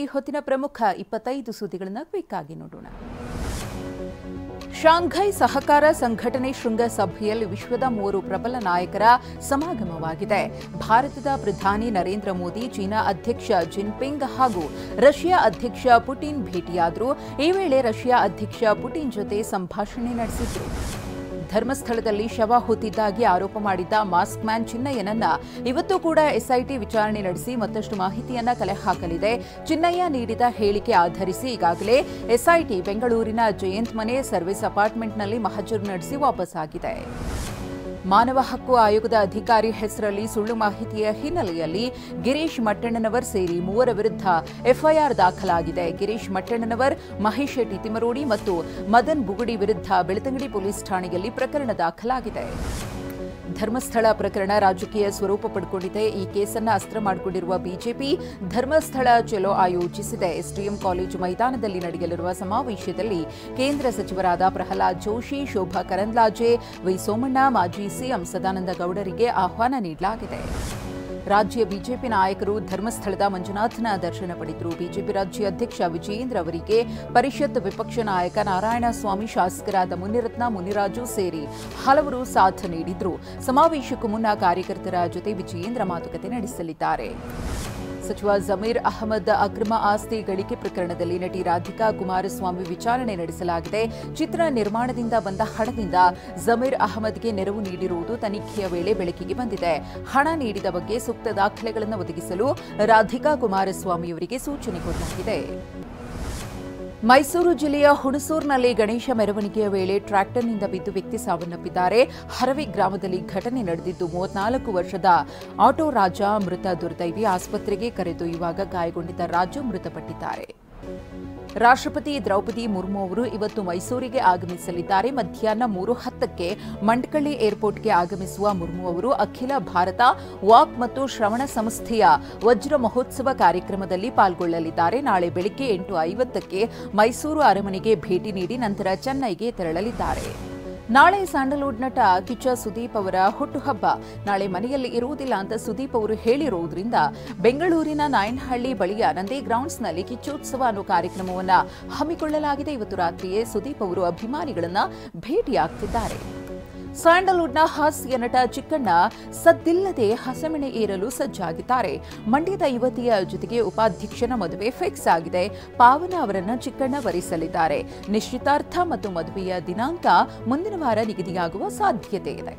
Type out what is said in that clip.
ಈ ಹೊತ್ತಿನ ಪ್ರಮುಖ 25 ಸುದ್ದಿಗಳನ್ನು ಕ್ವಿಕ್ ಆಗಿ ನೋಡೋಣ. ಶಾಂಘೈ ಸಹಕಾರ ಸಂಘಟನೆ ಶೃಂಗಸಭೆಯಲ್ಲಿ ವಿಶ್ವದ 3 ಪ್ರಬಲ ನಾಯಕರ ಸಮಾಗಮವಾಗಿದೆ. ಭಾರತದ ಪ್ರಧಾನಿ ನರೇಂದ್ರ ಮೋದಿ, ಚೀನಾ ಅಧ್ಯಕ್ಷ ಜಿನ್ಪಿಂಗ್ ಹಾಗೂ ರಷ್ಯಾ ಅಧ್ಯಕ್ಷ ಪುಟಿನ್ ಭೇಟಿಯಾದರು. ಈ ವೇಳೆ ರಷ್ಯಾ ಅಧ್ಯಕ್ಷ ಪುಟಿನ್ ಜೊತೆ ಸಂಭಾಷಣೆ ನಡೆಸಿದರು. ಧರ್ಮಸ್ಥಳದಲ್ಲಿ ಶವ ಹೂತಿದ್ದಾಗಿ ಆರೋಪ ಮಾಡಿದ್ದ ಮಾಸ್ಕ್ ಮ್ಯಾನ್ ಚಿನ್ನಯ್ಯನನ್ನ ಇವತ್ತು ಕೂಡ ಎಸ್ಐಟಿ ವಿಚಾರಣೆ ನಡೆಸಿ ಮತ್ತಷ್ಟು ಮಾಹಿತಿಯನ್ನ ಕಲೆ ಹಾಕಲಿದೆ. ಚಿನ್ನಯ್ಯ ನೀಡಿದ ಹೇಳಿಕೆ ಆಧರಿಸಿ ಈಗಾಗಲೇ ಎಸ್ಐಟಿ ಬೆಂಗಳೂರಿನ ಜಯಂತ್ ಮನೆ ಸರ್ವಿಸ್ ಅಪಾರ್ಟ್ಮೆಂಟ್ನಲ್ಲಿ ಮಹಜರು ನಡೆಸಿ ವಾಪಸ್ಸಾಗಿದೆ. ಮಾನವ ಹಕ್ಕು ಆಯೋಗದ ಅಧಿಕಾರಿ ಹೆಸರಲ್ಲಿ ಸುಳ್ಳು ಮಾಹಿತಿಯ ಹಿನ್ನೆಲೆಯಲ್ಲಿ ಗಿರೀಶ್ ಮಟ್ಟಣ್ಣನವರ್ ಸೇರಿ 3 ವಿರುದ್ಧ ಎಫ್ಐಆರ್ ದಾಖಲಾಗಿದೆ. ಗಿರೀಶ್ ಮಟ್ಟಣ್ಣನವರ್, ಮಹೇಶ್ ಶೆಟ್ಟಿ ತಿಮರೋಡಿ ಮತ್ತು ಮದನ್ ಬುಗುಡಿ ವಿರುದ್ಧ ಬೆಳ್ತಂಗಡಿ ಪೊಲೀಸ್ ಠಾಣೆಯಲ್ಲಿ ಪ್ರಕರಣ ದಾಖಲಾಗಿದೆ. ಧರ್ಮಸ್ಥಳ ಪ್ರಕರಣ ರಾಜಕೀಯ ಸ್ವರೂಪ ಪಡೆದುಕೊಂಡಿದೆ. ಈ ಕೇಸನ್ನು ಅಸ್ತ್ರ ಮಾಡಿಕೊಂಡಿರುವ ಬಿಜೆಪಿ ಧರ್ಮಸ್ಥಳ ಚಲೋ ಆಯೋಜಿಸಿದೆ. ಎಸ್ಡಿಎಂ ಕಾಲೇಜು ಮೈದಾನದಲ್ಲಿ ನಡೆಯಲಿರುವ ಸಮಾವೇಶದಲ್ಲಿ ಕೇಂದ್ರ ಸಚಿವರಾದ ಪ್ರಹ್ಲಾದ್ ಜೋಶಿ, ಶೋಭಾ ಕರಂದ್ಲಾಜೆ, ವೈ ಸೋಮಣ್ಣ, ಮಾಜಿ ಸಿಎಂ ಸದಾನಂದ ಗೌಡರಿಗೆ ಆಹ್ವಾನ ನೀಡಲಾಗಿದೆ. ರಾಜ್ಯ ಬಿಜೆಪಿ ನಾಯಕರು ಧರ್ಮಸ್ಥಳದ ಮಂಜುನಾಥನ ದರ್ಶನ ಪಡೆದರು. ಬಿಜೆಪಿ ರಾಜ್ಯ ಅಧ್ಯಕ್ಷ ವಿಜಯೇಂದ್ರ ಅವರಿಗೆ ಪರಿಷತ್ ವಿಪಕ್ಷ ನಾಯಕ ನಾರಾಯಣಸ್ವಾಮಿ, ಶಾಸಕರಾದ ಮುನಿರತ್ನ, ಮುನಿರಾಜು ಸೇರಿ ಹಲವರು ಸಾಥ್ ನೀಡಿದ್ರು. ಸಮಾವೇಶಕ್ಕೂ ಮುನ್ನ ಕಾರ್ಯಕರ್ತರ ಜೊತೆ ವಿಜಯೇಂದ್ರ ಮಾತುಕತೆ ನಡೆಸಲಿದ್ದಾರೆ. ಸಚಿವ ಜಮೀರ್ ಅಹಮದ್ ಅಕ್ರಮ ಆಸ್ತಿ ಗಳಿಕೆ ಪ್ರಕರಣದಲ್ಲಿ ನಟಿ ರಾಧಿಕಾ ಕುಮಾರಸ್ವಾಮಿ ವಿಚಾರಣೆ ನಡೆಸಲಾಗಿದೆ. ಚಿತ್ರ ನಿರ್ಮಾಣದಿಂದ ಬಂದ ಹಣದಿಂದ ಜಮೀರ್ ಅಹಮದ್ಗೆ ನೆರವು ನೀಡಿರುವುದು ತನಿಖೆಯ ವೇಳೆ ಬೆಳಕಿಗೆ ಬಂದಿದೆ. ಹಣ ನೀಡಿದ ಬಗ್ಗೆ ಸೂಕ್ತ ದಾಖಲೆಗಳನ್ನು ಒದಗಿಸಲು ರಾಧಿಕಾ ಕುಮಾರಸ್ವಾಮಿಯವರಿಗೆ ಸೂಚನೆ ಕೊಡಲಾಗಿದೆ. ಮೈಸೂರು ಜಿಲ್ಲೆಯ ಹುಣಸೂರಿನಲ್ಲಿ ಗಣೇಶ ಮೆರವಣಿಗೆಯ ವೇಳೆ ಟ್ರ್ಯಾಕ್ಟರ್ನಿಂದ ಬಿದ್ದು ವ್ಯಕ್ತಿ ಸಾವನ್ನಪ್ಪಿದ್ದಾರೆ. ಹರವಿ ಗ್ರಾಮದಲ್ಲಿ ಘಟನೆ ನಡೆದಿದ್ದು 34 ವರ್ಷದ ಆಟೋ ರಾಜ ಮೃತ ದುರ್ದೈವಿ. ಆಸ್ಪತ್ರೆಗೆ ಕರೆದೊಯ್ಯುವಾಗ ಗಾಯಗೊಂಡಿದ್ದ ರಾಜು ಮೃತಪಟ್ಟಿದ್ದಾರೆ. ರಾಷ್ಟ್ರಪತಿ ದ್ರೌಪದಿ ಮುರ್ಮು ಅವರು ಇವತ್ತು ಮೈಸೂರಿಗೆ ಆಗಮಿಸಲಿದ್ದಾರೆ. ಮಧ್ಯಾಹ್ನ 3:10ಕ್ಕೆ ಮಂಡಕಳ್ಳಿ ಏರ್ಪೋರ್ಟ್ಗೆ ಆಗಮಿಸುವ ಮುರ್ಮು ಅವರು ಅಖಿಲ ಭಾರತ ವಾಕ್ ಮತ್ತು ಶ್ರವಣ ಸಂಸ್ಥೆಯ ವಜ್ರ ಮಹೋತ್ಸವ ಕಾರ್ಯಕ್ರಮದಲ್ಲಿ ಪಾಲ್ಗೊಳ್ಳಲಿದ್ದಾರೆ. ನಾಳೆ ಬೆಳಗ್ಗೆ 8:50ಕ್ಕೆ ಮೈಸೂರು ಅರಮನೆಗೆ ಭೇಟಿ ನೀಡಿ ನಂತರ ಚೆನ್ನೈಗೆ ತೆರಳಲಿದ್ದಾರೆ. ನಾಳೆ ಸ್ಯಾಂಡಲ್ವುಡ್ ನಟ ಕಿಚ್ಚ ಸುದೀಪ್ ಅವರ ಹುಟ್ಟುಹಬ್ಬ. ನಾಳೆ ಮನೆಯಲ್ಲಿ ಇರುವುದಿಲ್ಲ ಅಂತ ಸುದೀಪ್ ಅವರು ಹೇಳಿರುವುದರಿಂದ ಬೆಂಗಳೂರಿನ ನಾಯನಹಳ್ಳಿ ಬಳಿಯ ನಂದಿ ಗ್ರೌಂಡ್ಸ್ನಲ್ಲಿ ಕಿಚ್ಚೋತ್ಸವ ಅನ್ನೋ ಕಾರ್ಯಕ್ರಮವನ್ನು ಹಮ್ಮಿಕೊಳ್ಳಲಾಗಿದೆ. ಇವತ್ತು ರಾತ್ರಿಯೇ ಸುದೀಪ್ ಅವರು ಅಭಿಮಾನಿಗಳನ್ನ ಭೇಟಿಯಾಗ್ತಿದ್ದಾರೆ. ಸ್ಯಾಂಡಲ್ವುಡ್ನ ಹಾಸ್ಯ ನಟ ಚಿಕ್ಕಣ್ಣ ಸದ್ದಿಲ್ಲದೆ ಹಸೆಮಣೆ ಏರಲು ಸಜ್ಜಾಗಿದ್ದಾರೆ. ಮಂಡ್ಯದ ಯುವತಿಯ ಜೊತೆಗೆ ಉಪಾಧ್ಯಕ್ಷನ ಮದುವೆ ಫಿಕ್ಸ್ ಆಗಿದೆ. ಪಾವನ ಅವರನ್ನ ಚಿಕ್ಕಣ್ಣ ವರಿಸಲಿದ್ದಾರೆ. ನಿಶ್ಚಿತಾರ್ಥ ಮತ್ತು ಮದುವೆಯ ದಿನಾಂಕ ಮುಂದಿನ ವಾರ ನಿಗದಿಯಾಗುವ ಸಾಧ್ಯತೆ ಇದೆ.